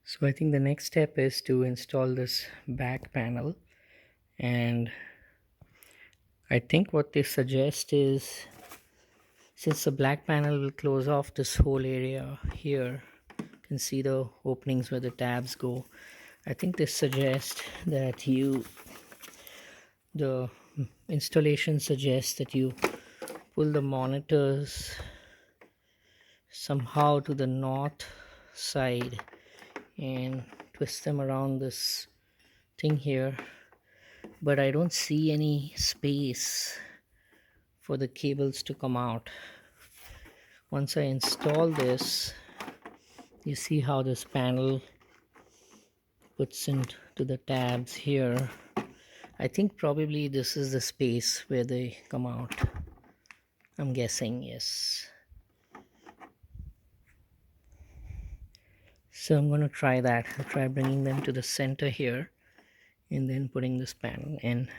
So I think the next step is to install this back panel, and I think what they suggest is, since the black panel will close off this whole area here, you can see the openings where the tabs go. I think they suggest that the installation suggests that you pull the monitors somehow to the north side and twist them around this thing here, but I don't see any space for the cables to come out. Once I install this, you see how this panel puts into the tabs here. I think probably this is the space where they come out. I'm guessing, yes. So I'm going to try that. I'll try bringing them to the center here and then putting this panel in.